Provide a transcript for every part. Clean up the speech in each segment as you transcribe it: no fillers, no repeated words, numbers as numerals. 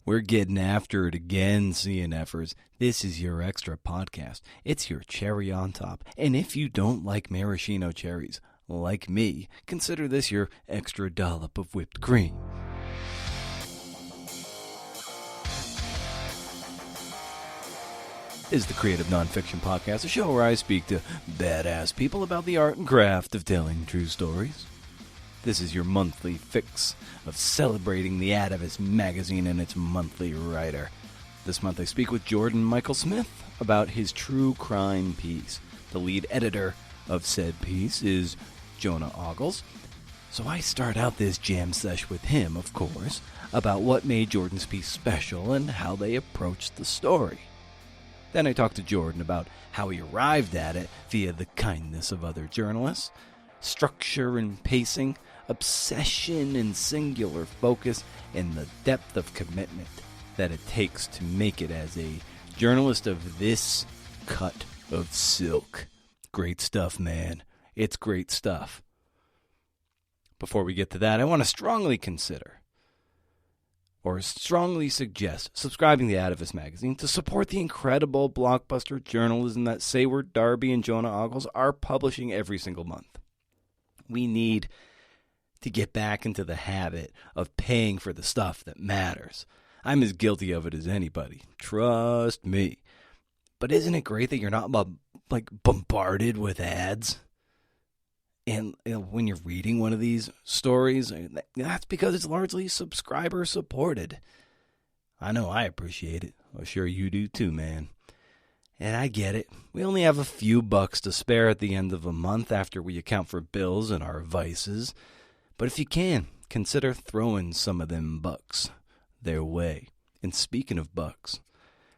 We're getting after it again, CNFers. This is your extra podcast. It's your cherry on top. And if you don't like maraschino cherries, like me, consider this your extra dollop of whipped cream. This is the Creative Nonfiction Podcast, a show where I speak to badass people about the art and craft of telling true stories. This is your monthly fix of celebrating the Atavist Magazine and its monthly writer. This month I speak with Jordan Michael Smith about his true crime piece. The lead editor of said piece is Jonah Ogles. So I start out this jam sesh with him, of course, about what made Jordan's piece special and how they approached the story. Then I talk to Jordan about how he arrived at it via the kindness of other journalists, structure and pacing, obsession and singular focus, and the depth of commitment that it takes to make it as a journalist of this cut of silk. Great stuff, man. It's great stuff. Before we get to that, I want to strongly suggest subscribing to the Atavist Magazine to support the incredible blockbuster journalism that Sayward Darby and Jonah Ogles are publishing every single month. We need to get back into the habit of paying for the stuff that matters. I'm as guilty of it as anybody. Trust me. But isn't it great that you're not bombarded with ads? And when you're reading one of these stories, that's because it's largely subscriber supported. I know I appreciate it. I'm sure you do too, man. And I get it. We only have a few bucks to spare at the end of a month after we account for bills and our vices. But if you can, consider throwing some of them bucks their way. And speaking of bucks,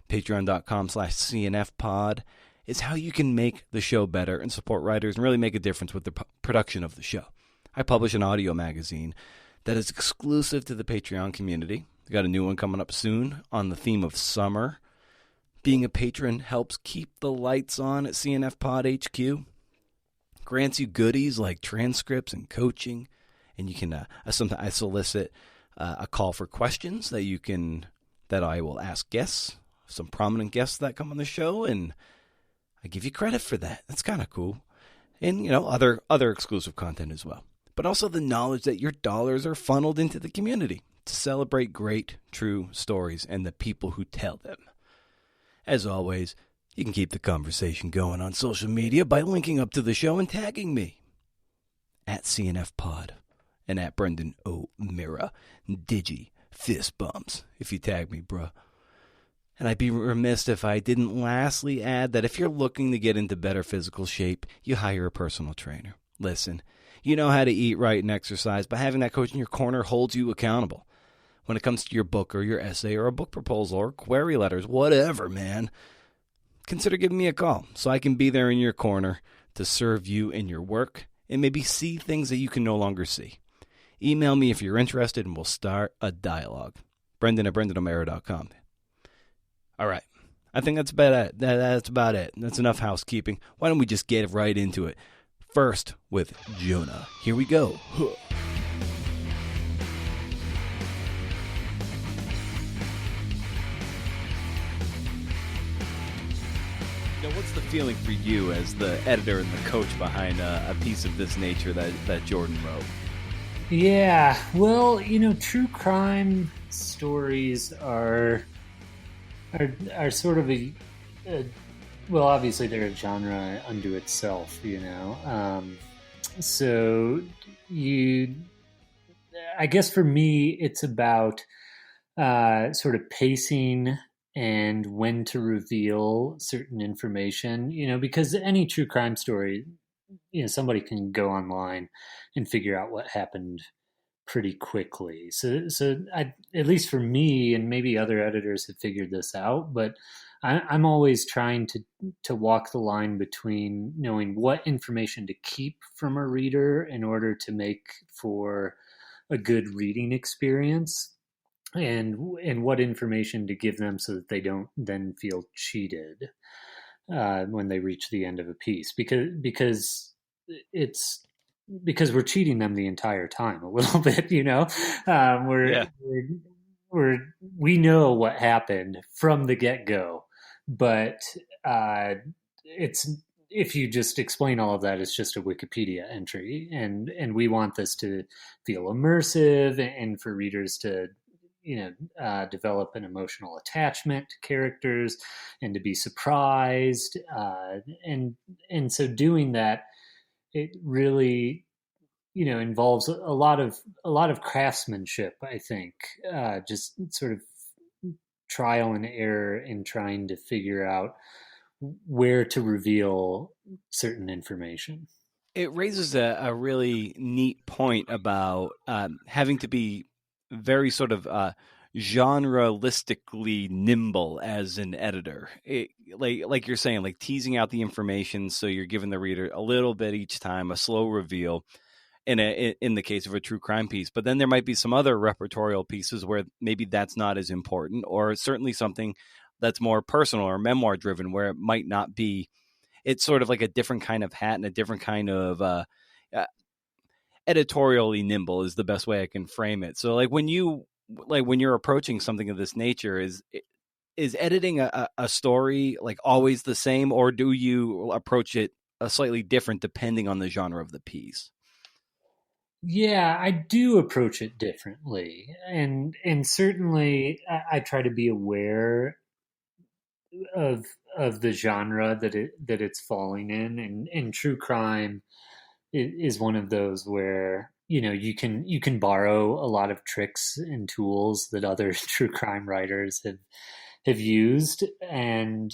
patreon.com/CNFPod is how you can make the show better and support writers and really make a difference with the production of the show. I publish an audio magazine that is exclusive to the Patreon community. We got a new one coming up soon on the theme of summer. Being a patron helps keep the lights on at CNFPod HQ. Grants you goodies like transcripts and coaching. And you can, I solicit a call for questions that I will ask guests, some prominent guests that come on the show, and I give you credit for that. That's kind of cool. And, other exclusive content as well. But also the knowledge that your dollars are funneled into the community to celebrate great, true stories and the people who tell them. As always, you can keep the conversation going on social media by linking up to the show and tagging me at CNFPod and at Brendan O'Meara. Digi fist bumps if you tag me, bruh. And I'd be remiss if I didn't lastly add that if you're looking to get into better physical shape, you hire a personal trainer. Listen, you know how to eat right and exercise, but having that coach in your corner holds you accountable. When it comes to your book or your essay or a book proposal or query letters, whatever, man, consider giving me a call so I can be there in your corner to serve you in your work and maybe see things that you can no longer see. Email me if you're interested and we'll start a dialogue. Brendan at BrendanO'Meara.com. All right. I think that's about it. That's about it. That's enough housekeeping. Why don't we just get right into it? First with Jonah. Here we go. What's the feeling for you as the editor and the coach behind a piece of this nature that Jordan wrote? Yeah, well, true crime stories are sort of well, obviously they're a genre unto itself, So I guess for me, it's about sort of pacing and when to reveal certain information, because any true crime story, somebody can go online and figure out what happened pretty quickly. So at least for me, and maybe other editors have figured this out, but I'm always trying to walk the line between knowing what information to keep from a reader in order to make for a good reading experience, and what information to give them so that they don't then feel cheated when they reach the end of a piece, because we're cheating them the entire time a little bit, we know what happened from the get-go, but uh, it's if you just explain all of that, it's just a Wikipedia entry, and we want this to feel immersive and for readers to develop an emotional attachment to characters and to be surprised, and so doing that, it really involves a lot of craftsmanship, I think, just sort of trial and error in trying to figure out where to reveal certain information. It raises a really neat point about having to be very sort of genre-listically nimble as an editor. Like you're saying, like teasing out the information so you're giving the reader a little bit each time, a slow reveal in the case of a true crime piece. But then there might be some other repertorial pieces where maybe that's not as important, or certainly something that's more personal or memoir driven where it might not be. It's sort of like a different kind of hat and a different kind of uh, editorially nimble is the best way I can frame it. So when you're approaching something of this nature, is editing a story like always the same, or do you approach it a slightly different depending on the genre of the piece? Yeah, I do approach it differently, and certainly I try to be aware of of the genre that it's falling in, and true crime is one of those where you can borrow a lot of tricks and tools that other true crime writers have used, and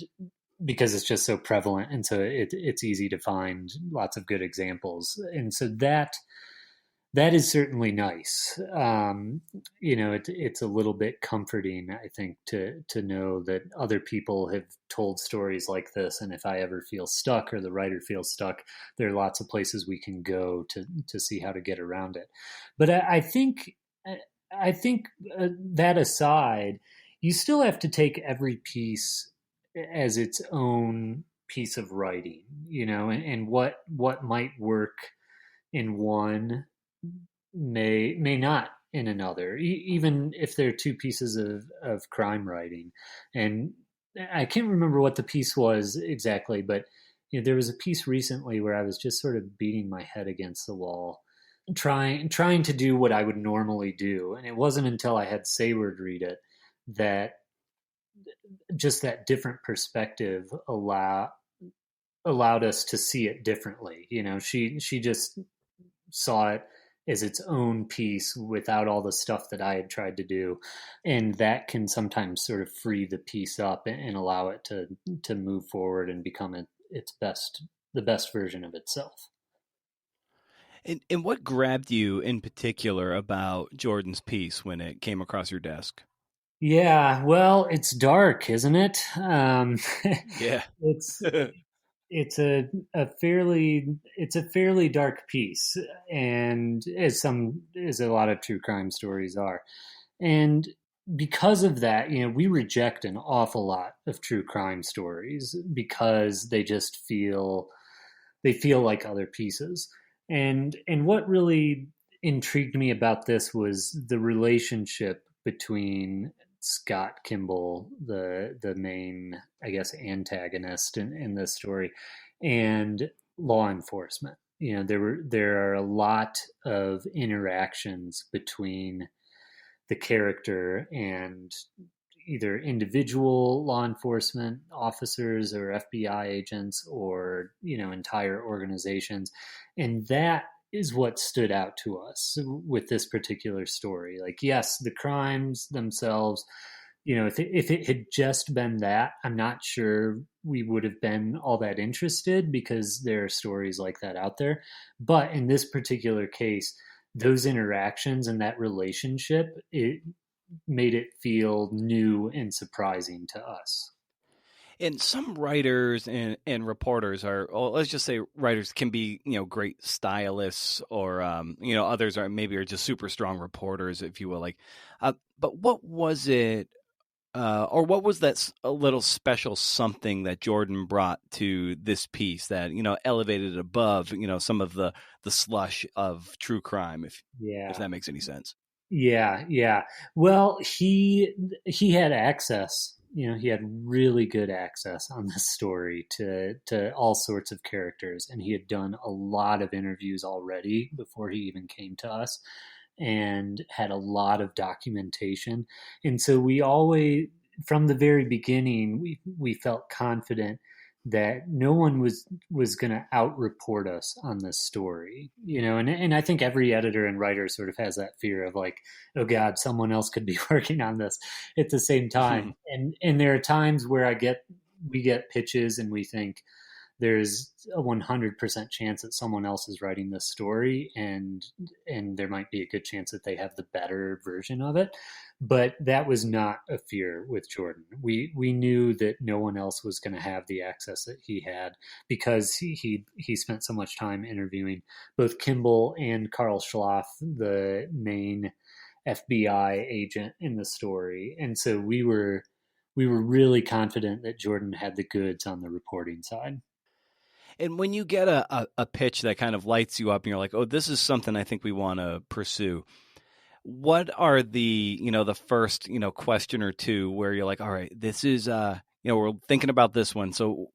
because it's just so prevalent, and so it's easy to find lots of good examples, and so that is certainly nice. It's a little bit comforting, I think, to know that other people have told stories like this, and if I ever feel stuck or the writer feels stuck, there are lots of places we can go to see how to get around it. But I think that aside, you still have to take every piece as its own piece of writing, and what might work in one may not in another, even if they're two pieces of crime writing. And I can't remember what the piece was exactly, but there was a piece recently where I was just sort of beating my head against the wall, trying to do what I would normally do, and it wasn't until I had Sayward read it that just that different perspective allowed us to see it differently. She just saw it as its own piece without all the stuff that I had tried to do, and that can sometimes sort of free the piece up and allow it to move forward and become the best version of itself. And what grabbed you in particular about Jordan's piece when it came across your desk? Yeah, well, it's dark, isn't it? Yeah. It's it's a fairly dark piece, and as a lot of true crime stories are, and because of that, we reject an awful lot of true crime stories because they feel like other pieces. And what really intrigued me about this was the relationship between Scott Kimball, the main, I guess, antagonist in this story, and law enforcement. There are a lot of interactions between the character and either individual law enforcement officers or FBI agents, or entire organizations, and that is what stood out to us with this particular story. Like, yes, the crimes themselves, if it had just been that, I'm not sure we would have been all that interested, because there are stories like that out there. But in this particular case, those interactions and that relationship, it made it feel new and surprising to us. And some writers and reporters are, well, let's just say writers can be, great stylists, or, others are just super strong reporters, if you will. But what was it, or what was that a little special something that Jordan brought to this piece that, elevated it above, some of the slush of true crime, if Yeah. that makes any sense? Yeah, yeah. Well, he had access. He had really good access on this story to all sorts of characters, and he had done a lot of interviews already before he even came to us, and had a lot of documentation. And so we always, from the very beginning, we felt confident that no one was going to out-report us on this story, and I think every editor and writer sort of has that fear of like, oh God, someone else could be working on this at the same time. And there are times where we get pitches and we think there's a 100% chance that someone else is writing this story, and there might be a good chance that they have the better version of it. But that was not a fear with Jordan. We knew that no one else was going to have the access that he had, because he spent so much time interviewing both Kimball and Carl Schloff, the main FBI agent in the story. And so we were really confident that Jordan had the goods on the reporting side. And when you get a pitch that kind of lights you up and you're like, oh, this is something I think we want to pursue, what are the first, question or two where you're like, all right, this is, we're thinking about this one. So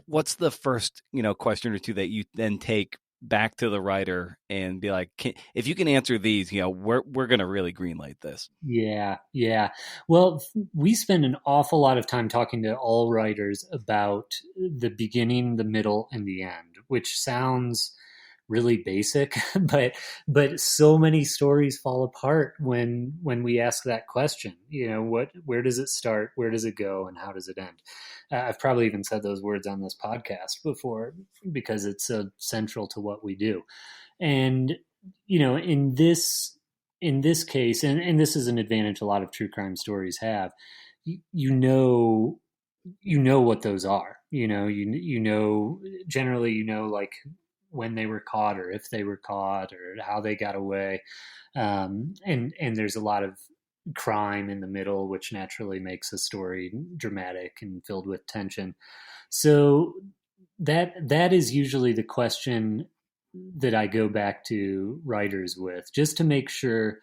what's the first, question or two that you then take back to the writer and be like, if you can answer these, we're going to really greenlight this? Yeah, yeah. Well, we spend an awful lot of time talking to all writers about the beginning, the middle, and the end, which sounds really basic, but so many stories fall apart when we ask that question. Where does it start, where does it go, and how does it end? I've probably even said those words on this podcast before, because it's so central to what we do. And in this case, and this is an advantage a lot of true crime stories have, you know what those are. Generally, like when they were caught, or if they were caught, or how they got away. And there's a lot of crime in the middle, which naturally makes a story dramatic and filled with tension. So that is usually the question that I go back to writers with, just to make sure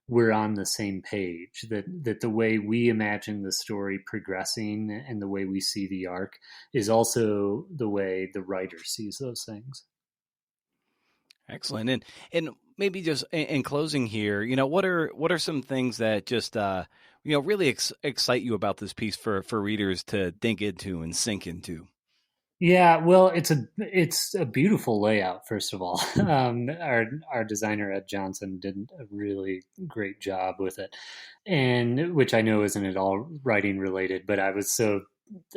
we're on the same page, that the way we imagine the story progressing and the way we see the arc is also the way the writer sees those things. Excellent. And maybe just in closing here, what are some things that just really excite you about this piece for readers to dig into and sink into? Yeah, well, it's a beautiful layout. First of all, our designer Ed Johnson did a really great job with it, and which I know isn't at all writing related, but I was so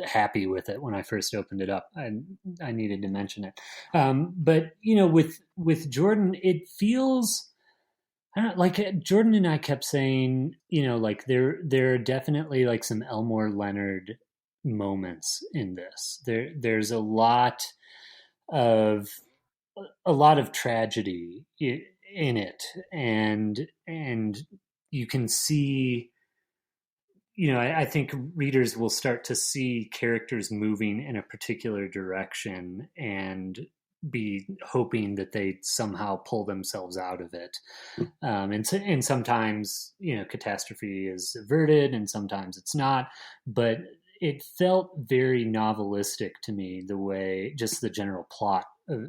happy with it when I first opened it up. I needed to mention it. But with Jordan, it feels, I don't know, like Jordan and I kept saying, like there are definitely like some Elmore Leonard moments in this. There's of a lot of tragedy in it, and you can see, I think readers will start to see characters moving in a particular direction and be hoping that they somehow pull themselves out of it. And sometimes, catastrophe is averted and sometimes it's not, but it felt very novelistic to me, the way, just the general plot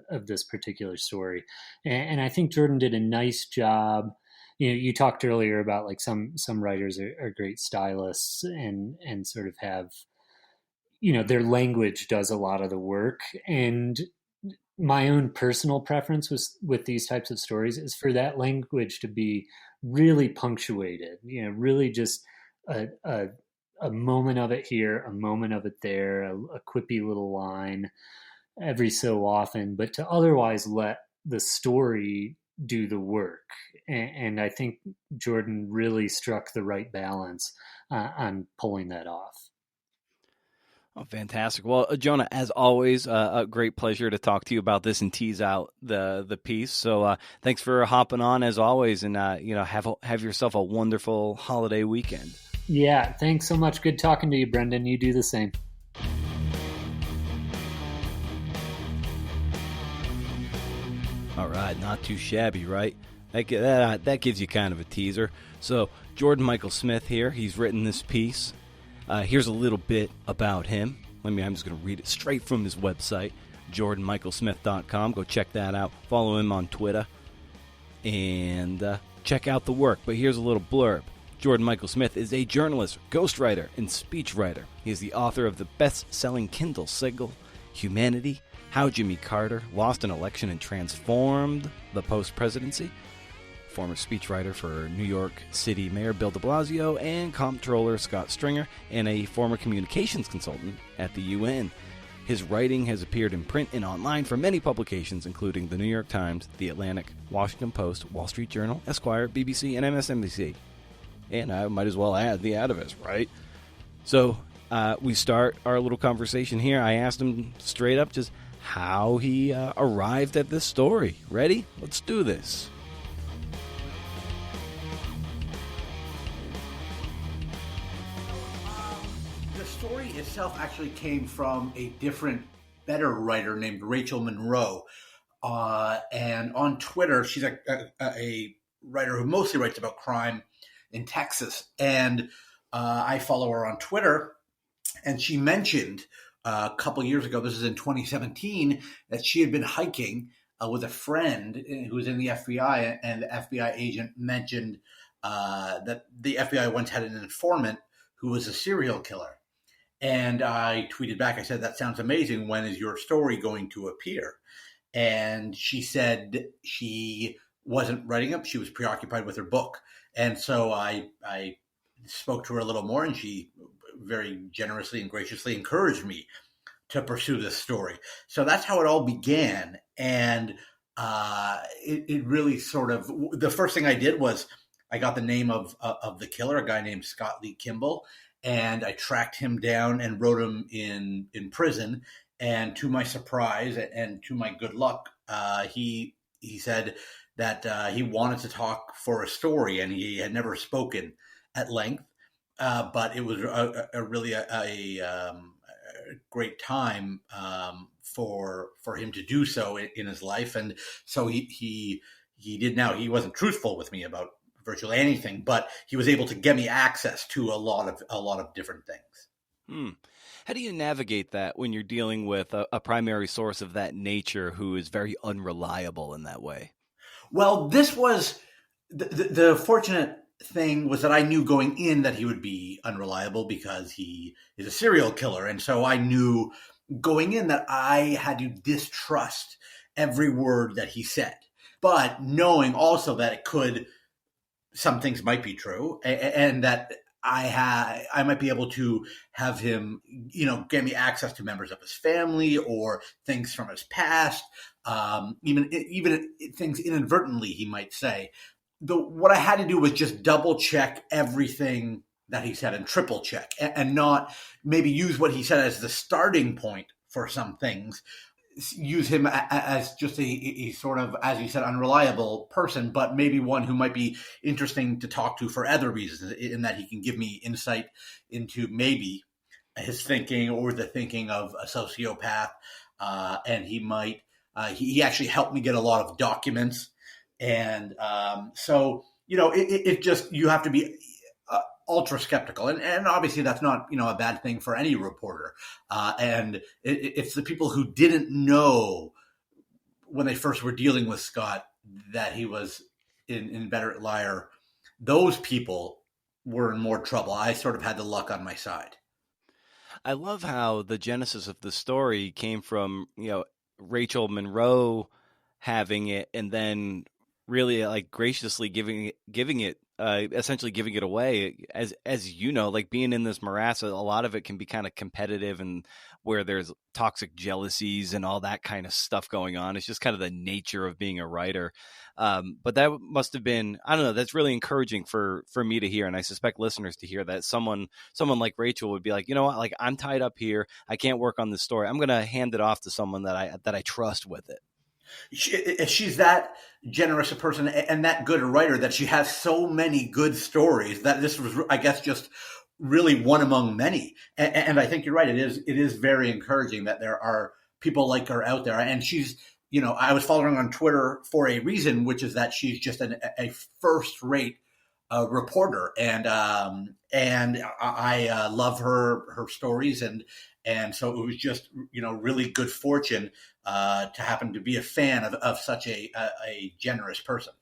of this particular story. And I think Jordan did a nice job. You talked earlier about like some writers are great stylists and sort of have, their language does a lot of the work. And my own personal preference with these types of stories is for that language to be really punctuated, really just a moment of it here, a moment of it there, a quippy little line every so often, but to otherwise let the story do the work. And I think Jordan really struck the right balance on pulling that off. Oh, fantastic. Well, Jonah, as always, a great pleasure to talk to you about this and tease out the piece. So thanks for hopping on as always, and have yourself a wonderful holiday weekend. Yeah, thanks so much. Good talking to you, Brendan. You do the same. All right, not too shabby, right? That gives you kind of a teaser. So Jordan Michael Smith here, he's written this piece. Here's a little bit about him. I'm just going to read it straight from his website, jordanmichaelsmith.com. Go check that out. Follow him on Twitter and check out the work. But here's a little blurb. Jordan Michael Smith is a journalist, ghostwriter, and speechwriter. He is the author of the best-selling Kindle Signal, Humanity, How Jimmy Carter Lost an Election and Transformed the Post-Presidency, former speechwriter for New York City Mayor Bill de Blasio and Comptroller Scott Stringer, and a former communications consultant at the UN. His writing has appeared in print and online for many publications, including The New York Times, The Atlantic, Washington Post, Wall Street Journal, Esquire, BBC, and MSNBC. And I might as well add The Atavist, right? So we start our little conversation here. I asked him straight up just how he arrived at this story. Ready? Let's do this. The story itself actually came from a different, better writer named Rachel Monroe. And on Twitter, she's a writer who mostly writes about crime in Texas. And I follow her on Twitter. And she mentioned a couple years ago, this is in 2017, that she had been hiking with a friend who was in the FBI. And the FBI agent mentioned that the FBI once had an informant who was a serial killer. And I tweeted back, I said, that sounds amazing. When is your story going to appear? And she said she wasn't writing up. She was preoccupied with her book. And so I spoke to her a little more, and she very generously and graciously encouraged me to pursue this story. So that's how it all began. And it really sort of, the first thing I did was I got the name of the killer, a guy named Scott Lee Kimball, and I tracked him down and wrote him in prison. And to my surprise and to my good luck, he said that he wanted to talk for a story, and he had never spoken at length. But it was a really great time for him to do so in his life. And so he did. Now, he wasn't truthful with me about virtually anything, but he was able to get me access to a lot of different things. How do you navigate that when you're dealing with a primary source of that nature who is very unreliable in that way? Well, this was the fortunate thing was that I knew going in that he would be unreliable because he is a serial killer. And so I knew going in that I had to distrust every word that he said, but knowing also that some things might be true, and that I might be able to have him, get me access to members of his family or things from his past, even things inadvertently he might say. What I had to do was just double check everything that he said and triple check, and not maybe use what he said as the starting point for some things. Use him as just a sort of, as you said, unreliable person, but maybe one who might be interesting to talk to for other reasons, in that he can give me insight into maybe his thinking or the thinking of a sociopath. And he might, he actually helped me get a lot of documents. And so, it just, you have to be ultra skeptical. And obviously that's not, a bad thing for any reporter. And it's the people who didn't know when they first were dealing with Scott that he was in inveterate liar. Those people were in more trouble. I sort of had the luck on my side. I love how the genesis of the story came from, Rachel Monroe having it, and then really graciously giving it essentially giving it away. As being in this morass, a lot of it can be kind of competitive, and where there's toxic jealousies and all that kind of stuff going on. It's just kind of the nature of being a writer. But that must have been, I don't know, that's really encouraging for me to hear. And I suspect listeners to hear that someone like Rachel would be like, you know what, I'm tied up here. I can't work on this story. I'm going to hand it off to someone that I trust with it. She's that generous a person and that good a writer that she has so many good stories that this was, I guess, just really one among many. And I think you're right. It is very encouraging that there are people like her out there. And she's, I was following her on Twitter for a reason, which is that she's just a first-rate reporter, and I love her stories, and so it was just really good fortune to happen to be a fan of such a generous person.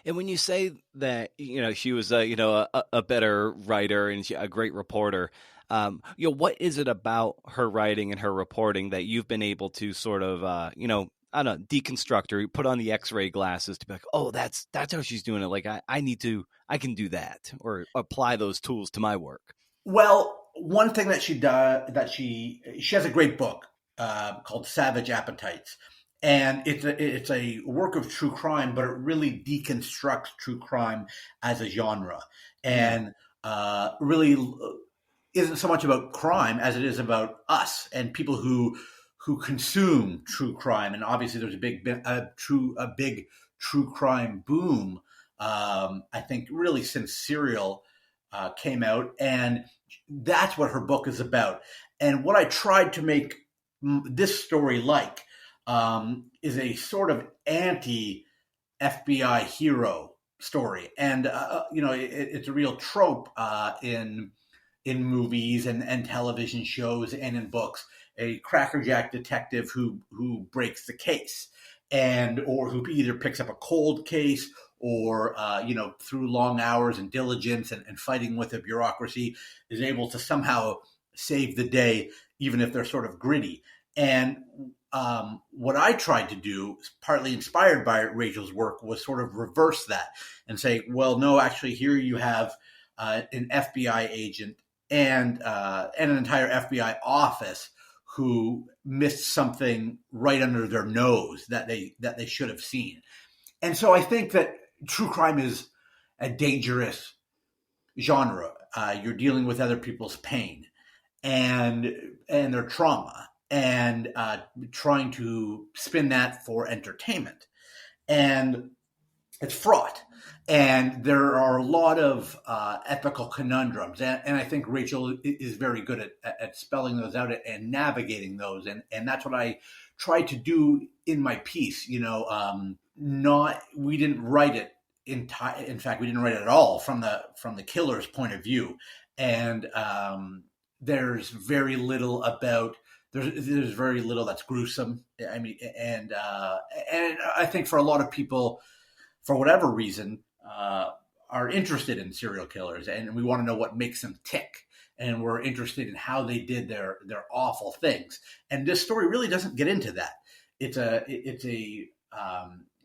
And when you say that, she was a better writer and a great reporter, what is it about her writing and her reporting that you've been able to sort of, I don't know, deconstruct or put on the X-ray glasses to be like, oh, that's how she's doing it. Like I can do that or apply those tools to my work. Well, one thing that she does, that she has a great book called Savage Appetites. And it's a work of true crime, but it really deconstructs true crime as a genre, and really isn't so much about crime as it is about us and people who consume true crime. And obviously, there's a big true crime boom. I think really since Serial came out, and that's what her book is about. And what I tried to make this story is a sort of anti-FBI hero story, and it's a real trope in movies and television shows and in books. A crackerjack detective who breaks the case, or who either picks up a cold case or through long hours and diligence and fighting with a bureaucracy is able to somehow save the day, even if they're sort of gritty. And what I tried to do, partly inspired by Rachel's work, was sort of reverse that and say, well, no, actually, here you have an FBI agent and an entire FBI office who missed something right under their nose that they should have seen. And so I think that true crime is a dangerous genre. You're dealing with other people's pain and their trauma, and trying to spin that for entertainment. And it's fraught. And there are a lot of ethical conundrums. And I think Rachel is very good at spelling those out and navigating those. And that's what I try to do in my piece. We didn't write it in fact, we didn't write it at all from the killer's point of view. And there's very little there's very little that's gruesome. I mean, and I think for a lot of people, for whatever reason, are interested in serial killers, and we want to know what makes them tick, and we're interested in how they did their awful things. And this story really doesn't get into that. It's a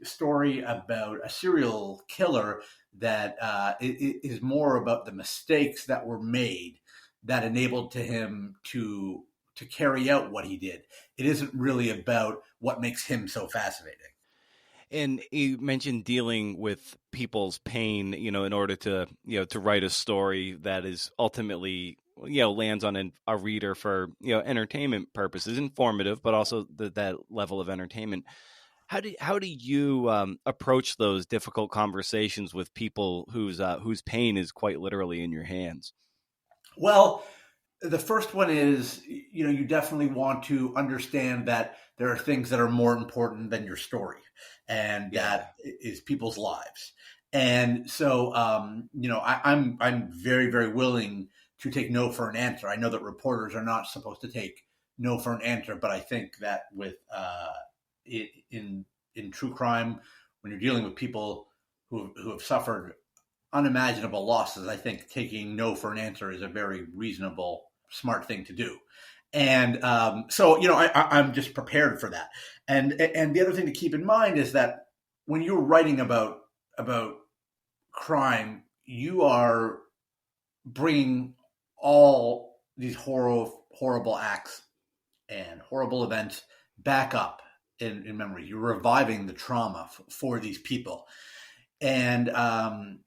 story about a serial killer that is more about the mistakes that were made that enabled him to carry out what he did. It isn't really about what makes him so fascinating. And you mentioned dealing with people's pain, in order to, to write a story that is ultimately, lands on a reader for, entertainment purposes, informative, but also that level of entertainment. How do you approach those difficult conversations with people whose pain is quite literally in your hands? Well, the first one is, you definitely want to understand that there are things that are more important than your story, and that is people's lives. And so, I'm very, very willing to take no for an answer. I know that reporters are not supposed to take no for an answer, but I think that with in true crime, when you're dealing with people who have suffered unimaginable losses, I think taking no for an answer is a very reasonable, smart thing to do. And so, I'm just prepared for that. And the other thing to keep in mind is that when you're writing about crime, you are bringing all these horrible acts and horrible events back up in memory. You're reviving the trauma for these people. And, and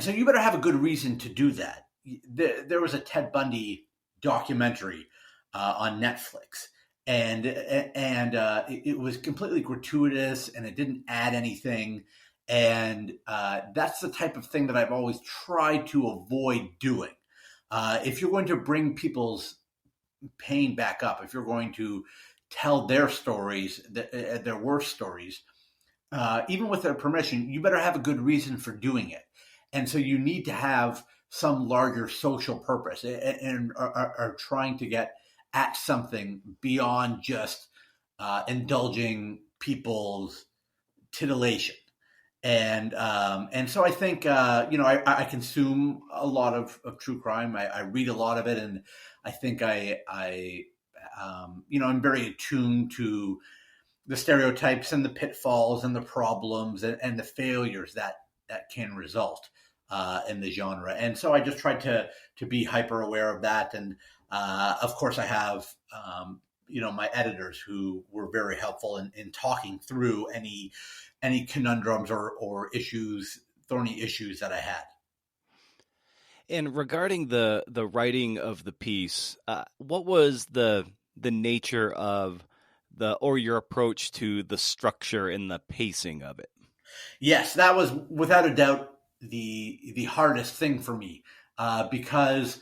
so you better have a good reason to do that. There was a Ted Bundy documentary on Netflix, and it was completely gratuitous, and it didn't add anything. And that's the type of thing that I've always tried to avoid doing. If you're going to bring people's pain back up, if you're going to tell their stories, their worst stories, even with their permission, you better have a good reason for doing it. And so you need to have some larger social purpose and are trying to get at something beyond just indulging people's titillation. And so I think I consume a lot of true crime. I read a lot of it, and I think I'm very attuned to the stereotypes and the pitfalls and the problems and the failures that can result in the genre. And so I just tried to be hyper aware of that. And of course, I have my editors who were very helpful in talking through any conundrums or thorny issues that I had. And regarding the writing of the piece, what was the nature of your approach to the structure and the pacing of it? Yes, that was without a doubt the hardest thing for me, because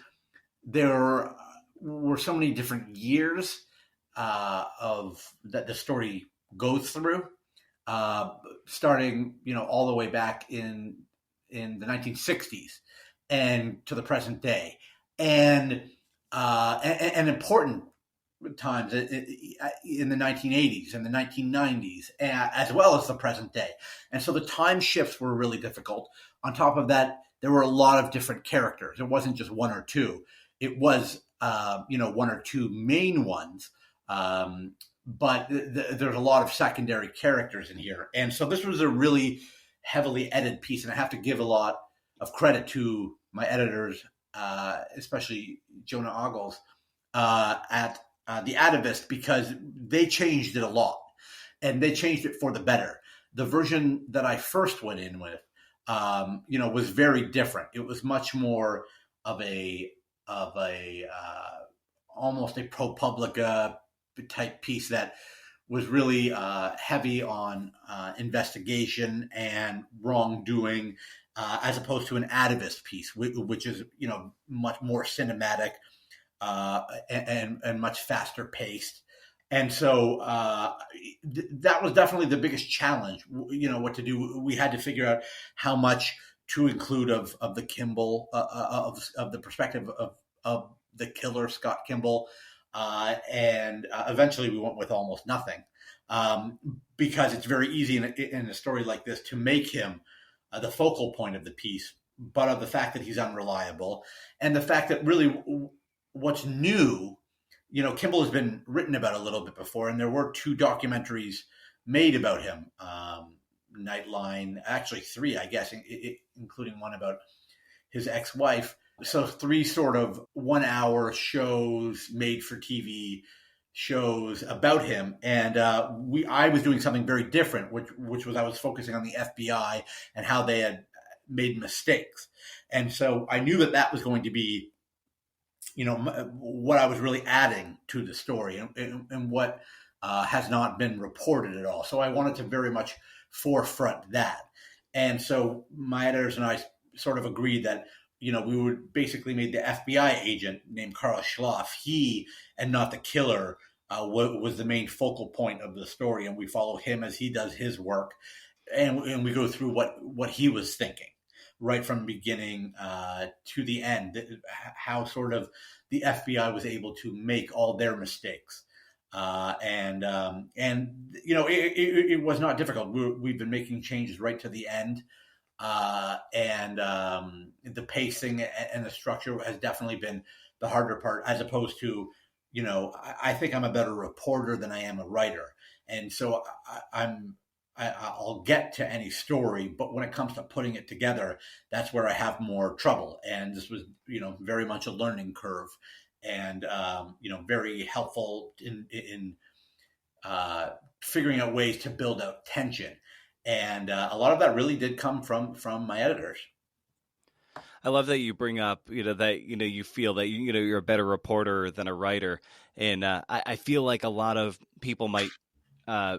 there were so many different years of that the story goes through, starting all the way back in the 1960s and to the present day, and important times in the 1980s and the 1990s, as well as the present day. And so the time shifts were really difficult. On top of that, there were a lot of different characters. It wasn't just one or two. It was, one or two main ones. But there's a lot of secondary characters in here. And so this was a really heavily edited piece. And I have to give a lot of credit to my editors, especially Jonah Ogles at the Atavist, because they changed it a lot, and they changed it for the better. The version that I first went in with, was very different. It was much more of a almost a ProPublica type piece that was really heavy on investigation and wrongdoing, as opposed to an Atavist piece, which is much more cinematic. And much faster paced. And so that was definitely the biggest challenge, what to do. We had to figure out how much to include of the Kimball, of the perspective of the killer, Scott Kimball. And eventually we went with almost nothing, because it's very easy in a story like this to make him the focal point of the piece, but of the fact that he's unreliable, and the fact that really what's new, Kimball has been written about a little bit before, and there were 2 documentaries made about him. Nightline, actually 3, I guess, including one about his ex-wife. So 3 sort of 1-hour shows, made for TV shows about him. And I was doing something very different, which was I was focusing on the FBI and how they had made mistakes. And so I knew that was going to be what I was really adding to the story, and what has not been reported at all. So I wanted to very much forefront that. And so my editors and I sort of agreed that, we would basically made the FBI agent named Carl Schloff, he and not the killer, was the main focal point of the story. And we follow him as he does his work. And we go through what he was thinking, right from the beginning to the end, how sort of the FBI was able to make all their mistakes. And it was not difficult. We've been making changes right to the end. And the pacing and the structure has definitely been the harder part, as opposed to, I think I'm a better reporter than I am a writer. And so I'll get to any story, but when it comes to putting it together, that's where I have more trouble. And this was, very much a learning curve, and, very helpful in figuring out ways to build out tension. And a lot of that really did come from my editors. I love that you bring up, that, you feel that, you're a better reporter than a writer. And I feel like a lot of people might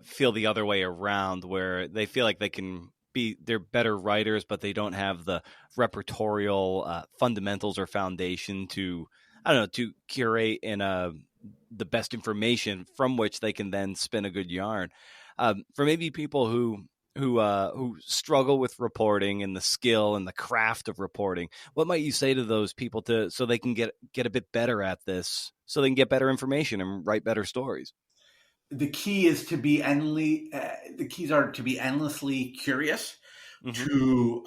feel the other way around, where they feel like they're better writers, but they don't have the repertorial fundamentals or foundation to curate in a the best information from which they can then spin a good yarn. For maybe people who struggle with reporting and the skill and the craft of reporting, what might you say to those people so they can get a bit better at this, so they can get better information and write better stories? The key is to be the keys are to be endlessly curious, to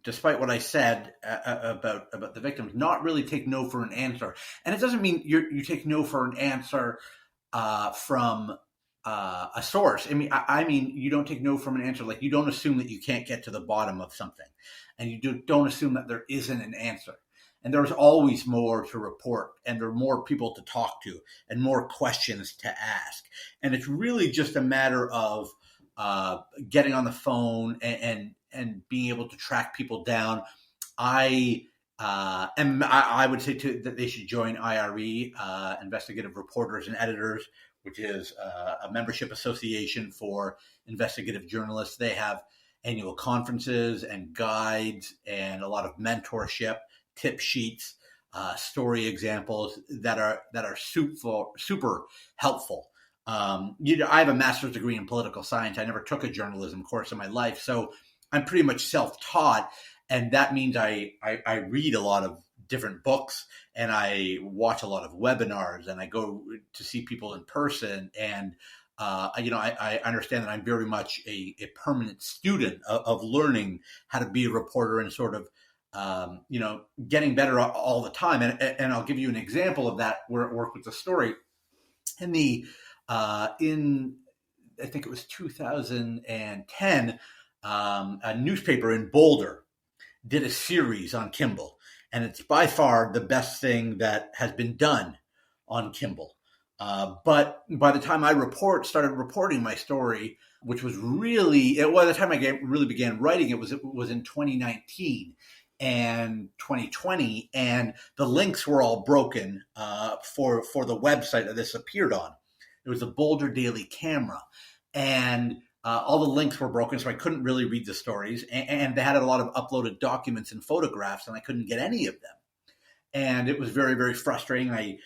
despite what I said about the victims, not really take no for an answer. And it doesn't mean you take no for an answer from a source. I mean, you don't take no from an answer. Like, you don't assume that you can't get to the bottom of something, and you don't assume that there isn't an answer. And there's always more to report, and there are more people to talk to, and more questions to ask. And it's really just a matter of getting on the phone and being able to track people down. I would say that they should join IRE, Investigative Reporters and Editors, which is a membership association for investigative journalists. They have annual conferences and guides and a lot of mentorship, tip sheets, story examples that are super helpful. I have a master's degree in political science. I never took a journalism course in my life, so I'm pretty much self-taught, and that means I read a lot of different books, and I watch a lot of webinars, and I go to see people in person, and I understand that I'm very much a permanent student of learning how to be a reporter and sort of getting better all the time. And I'll give you an example of that where it worked with the story. In I think it was 2010, a newspaper in Boulder did a series on Kimball, and it's by far the best thing that has been done on Kimball. But by the time I started reporting my story, which was the time I really began writing, it was in 2019 and 2020, and the links were all broken for the website that this appeared on. It was the Boulder Daily Camera, and all the links were broken, so I couldn't really read the stories, and they had a lot of uploaded documents and photographs, and I couldn't get any of them. And it was very, very frustrating. I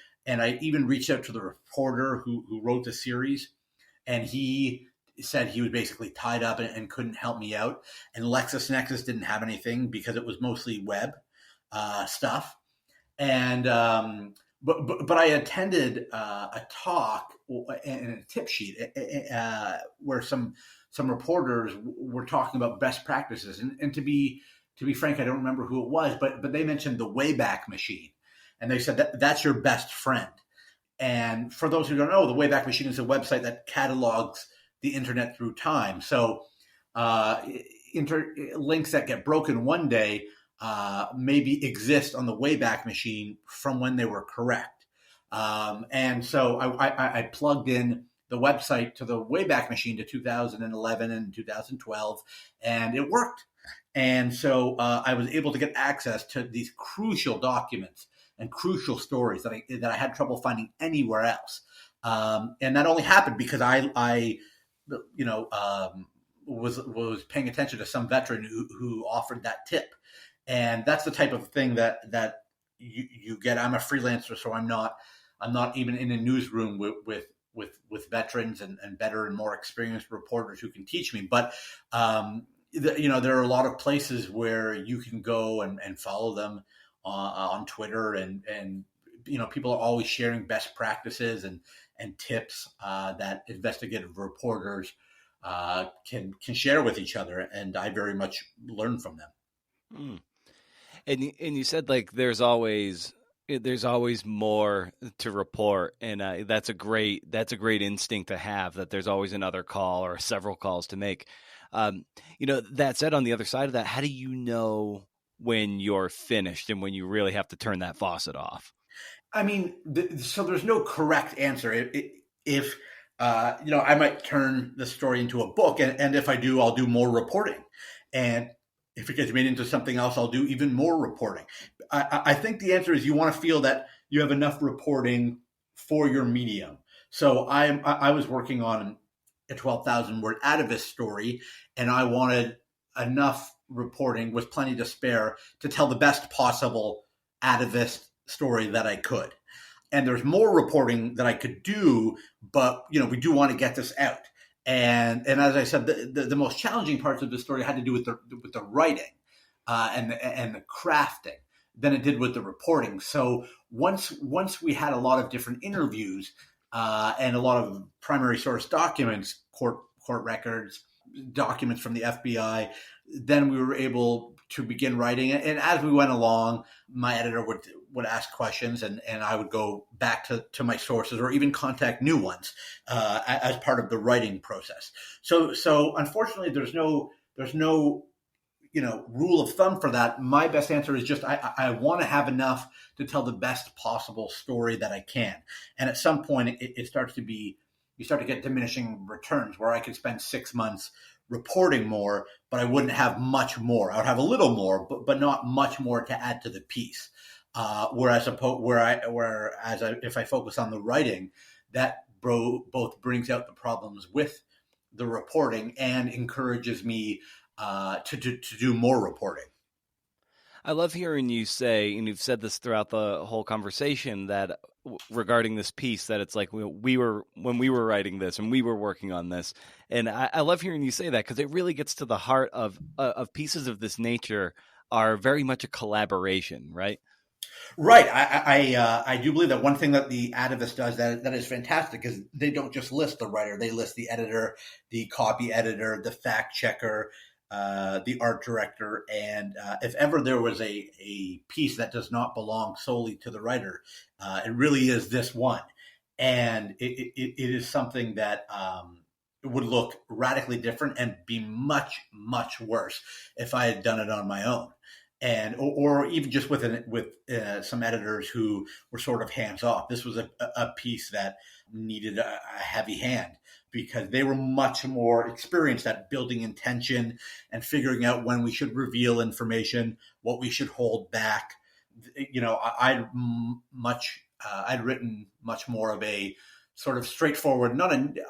even reached out to the reporter who wrote the series, and he said he was basically tied up and couldn't help me out. And LexisNexis didn't have anything because it was mostly web stuff. And but I attended a talk and a tip sheet where some reporters were talking about best practices. And to be frank, I don't remember who it was, but they mentioned the Wayback Machine, and they said that's your best friend. And for those who don't know, the Wayback Machine is a website that catalogs the internet through time. So links that get broken one day maybe exist on the Wayback Machine from when they were correct. And so I plugged in the website to the Wayback Machine to 2011 and 2012, and it worked. And so I was able to get access to these crucial documents and crucial stories that I had trouble finding anywhere else. And that only happened because I was paying attention to some veteran who offered that tip. And that's the type of thing that you get. I'm a freelancer, so I'm not even in a newsroom with veterans and better and more experienced reporters who can teach me. But there are a lot of places where you can go and follow them on Twitter, and people are always sharing best practices and tips that investigative reporters can share with each other, and I very much learn from them. Mm. And you said, like, there's always more to report, and that's a great instinct to have, that there's always another call or several calls to make. That said, on the other side of that, how do you know when you're finished and when you really have to turn that faucet off? I mean, so there's no correct answer. If I might turn the story into a book, and if I do, I'll do more reporting. And if it gets made into something else, I'll do even more reporting. I think the answer is you want to feel that you have enough reporting for your medium. So I was working on a 12,000 word Atavist story, and I wanted enough reporting with plenty to spare to tell the best possible Atavist story that I could. and there's more reporting that I could do, but we do want to get this out. And as I said, the most challenging parts of the story had to do with the writing and the crafting than it did with the reporting. So once we had a lot of different interviews and a lot of primary source documents, court records, documents from the FBI, then we were able to begin writing it. And as we went along, my editor would ask questions, and I would go back to my sources or even contact new ones as part of the writing process. So unfortunately, there's no rule of thumb for that. My best answer is just I want to have enough to tell the best possible story that I can. And at some point, it starts to be, you start to get diminishing returns where I could spend 6 months reporting more, but I wouldn't have much more. I would have a little more, but not much more to add to the piece. Whereas if I focus on the writing, that both brings out the problems with the reporting and encourages me to do more reporting. I love hearing you say, and you've said this throughout the whole conversation, that regarding this piece, that it's like when we were writing this and we were working on this. And I love hearing you say that, because it really gets to the heart of pieces of this nature are very much a collaboration, right? Right. I do believe that one thing that the Atavist does that is fantastic is they don't just list the writer, they list the editor, the copy editor, the fact checker, the art director, and if ever there was a piece that does not belong solely to the writer, it really is this one. And it is something that would look radically different and be much, much worse if I had done it on my own. And or even just with some editors who were sort of hands off. This was a piece that needed a heavy hand, because they were much more experienced at building intention and figuring out when we should reveal information, what we should hold back. I'd written much more of a sort of straightforward,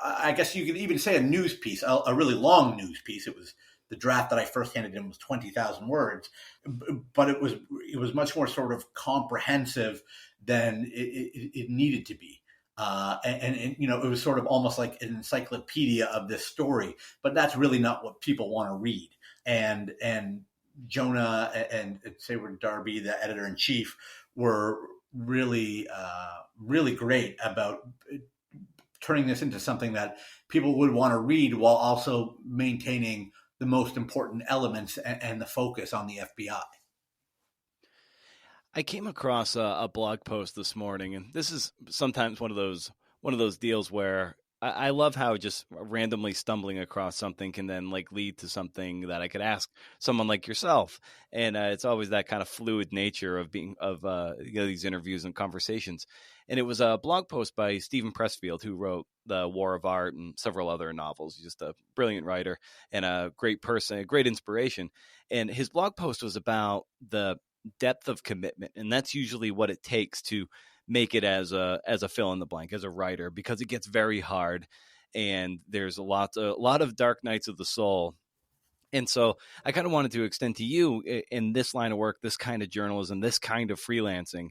I guess you could even say a news piece, a really long news piece. It was, the draft that I first handed in was 20,000 words, but it was much more sort of comprehensive than it needed to be. And it was sort of almost like an encyclopedia of this story, but that's really not what people want to read. And Jonah and Sayward Darby, the editor-in-chief, were really, really great about turning this into something that people would want to read while also maintaining the most important elements and the focus on the FBI. I came across a blog post this morning, and this is sometimes one of those deals where I love how just randomly stumbling across something can then lead to something that I could ask someone like yourself. And it's always that kind of fluid nature of these interviews and conversations. And it was a blog post by Stephen Pressfield, who wrote The War of Art and several other novels. He's just a brilliant writer and a great person, a great inspiration. And his blog post was about the depth of commitment. And that's usually what it takes to make it as a fill in the blank, as a writer, because it gets very hard and there's a lot of dark nights of the soul. And so I kind of wanted to extend to you, in this line of work, this kind of journalism, this kind of freelancing,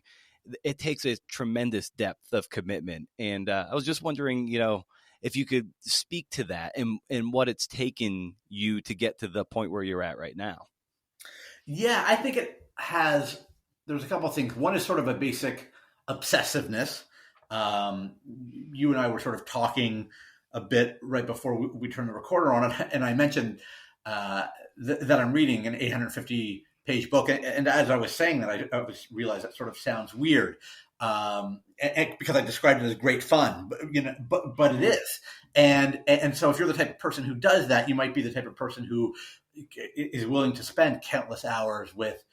it takes a tremendous depth of commitment. And I was just wondering, if you could speak to that and what it's taken you to get to the point where you're at right now. Yeah, I think there's a couple of things. One is sort of a basic obsessiveness. You and I were sort of talking a bit right before we turned the recorder on, and I mentioned that I'm reading an 850-page book, and as I was saying that, I realized that sort of sounds weird, and because I described it as great fun, but it is, and so if you're the type of person who does that, you might be the type of person who is willing to spend countless hours with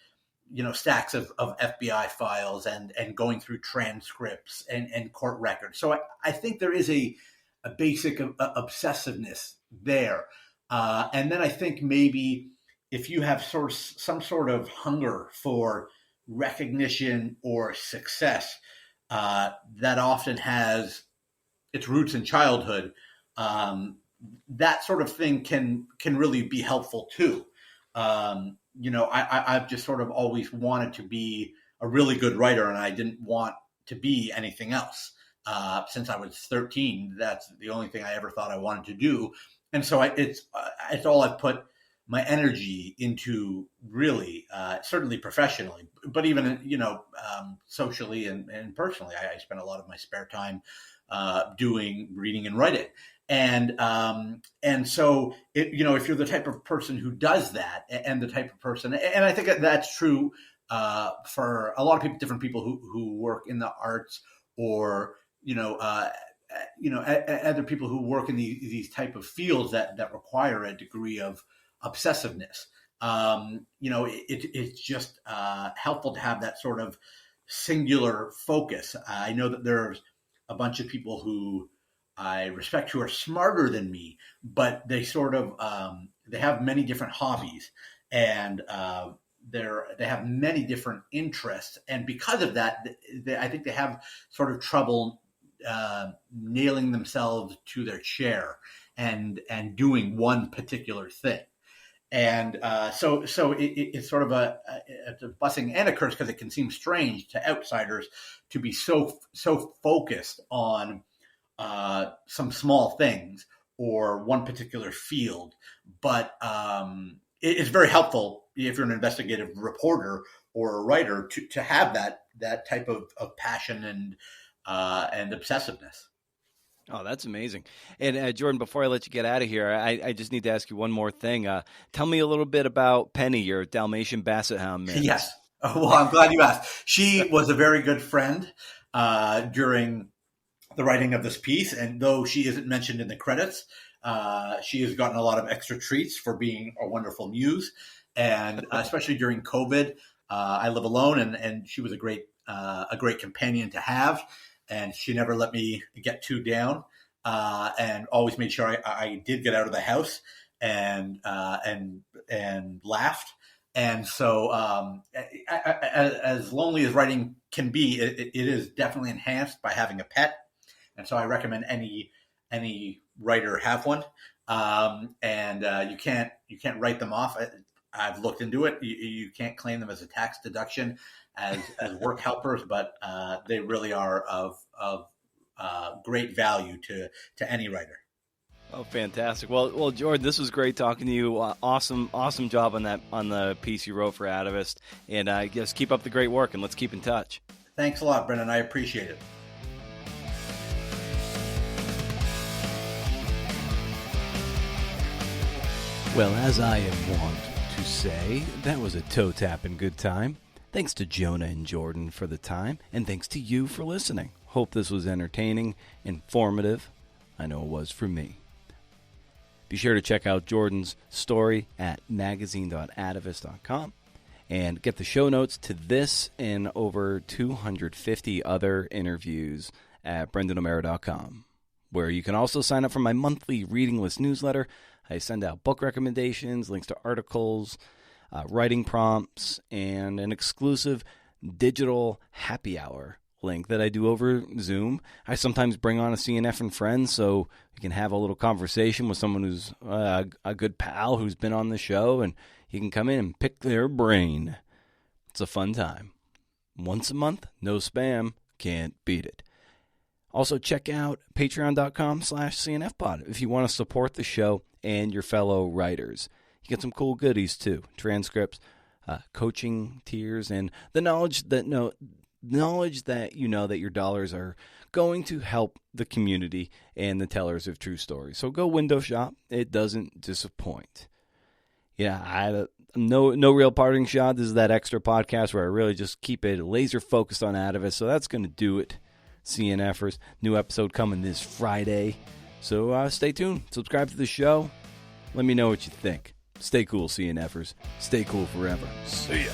stacks of FBI files and going through transcripts and court records. So I think there is a basic obsessiveness there. And then I think maybe if you have some sort of hunger for recognition or success, that often has its roots in childhood, that sort of thing can really be helpful too. I've just sort of always wanted to be a really good writer, and I didn't want to be anything else. Since I was 13, that's the only thing I ever thought I wanted to do. And so it's all I've put my energy into, really, certainly professionally, but even, socially and personally. I spend a lot of my spare time doing reading and writing. And so, if you're the type of person who does that, and the type of person, and I think that's true for a lot of people, different people who work in the arts, or other people who work in these type of fields that require a degree of obsessiveness. It's just helpful to have that sort of singular focus. I know that there's a bunch of people who I respect who are smarter than me, but they sort of they have many different hobbies, and they have many different interests, and because of that, I think they have sort of trouble nailing themselves to their chair and doing one particular thing. And so it's sort of it's a blessing and a curse, because it can seem strange to outsiders to be so focused on some small things or one particular field. But it's very helpful if you're an investigative reporter or a writer to have that type of passion and obsessiveness. Oh, that's amazing. And Jordan, before I let you get out of here, I just need to ask you one more thing. Tell me a little bit about Penny, your Dalmatian Basset Hound mix. Yes. Well, I'm glad you asked. She was a very good friend during the writing of this piece, and though she isn't mentioned in the credits, she has gotten a lot of extra treats for being a wonderful muse, and especially during COVID. I live alone, and she was a great companion to have. And she never let me get too down, and always made sure I did get out of the house and laughed. And so, as lonely as writing can be, it is definitely enhanced by having a pet. And so, I recommend any writer have one. And you can't write them off. I've looked into it. You can't claim them as a tax deduction as work helpers, but they really are of great value to any writer. Oh, fantastic! Well, Jordan, this was great talking to you. Awesome job on the piece you wrote for Atavist, and just keep up the great work, and let's keep in touch. Thanks a lot, Brendan. I appreciate it. Well, as I am wont to say, that was a toe tap and good time. Thanks to Jonah and Jordan for the time, and thanks to you for listening. Hope this was entertaining, informative. I know it was for me. Be sure to check out Jordan's story at magazine.atavist.com and get the show notes to this and over 250 other interviews at brendanomeara.com, where you can also sign up for my monthly reading list newsletter. I send out book recommendations, links to articles, writing prompts, and an exclusive digital happy hour link that I do over Zoom. I sometimes bring on a CNF and friend so you can have a little conversation with someone who's a good pal who's been on the show, and you can come in and pick their brain. It's a fun time. Once a month, no spam, can't beat it. Also, check out patreon.com/CNFpod if you want to support the show and your fellow writers. You get some cool goodies too: transcripts, coaching tiers, and the knowledge that you know that your dollars are going to help the community and the tellers of true stories. So go window shop; it doesn't disappoint. Yeah, no real parting shot. This is that extra podcast where I really just keep it laser focused on Atavist. So that's going to do it, CNFers. New episode coming this Friday. So stay tuned. Subscribe to the show. Let me know what you think. Stay cool, CNFers. Stay cool forever. See ya.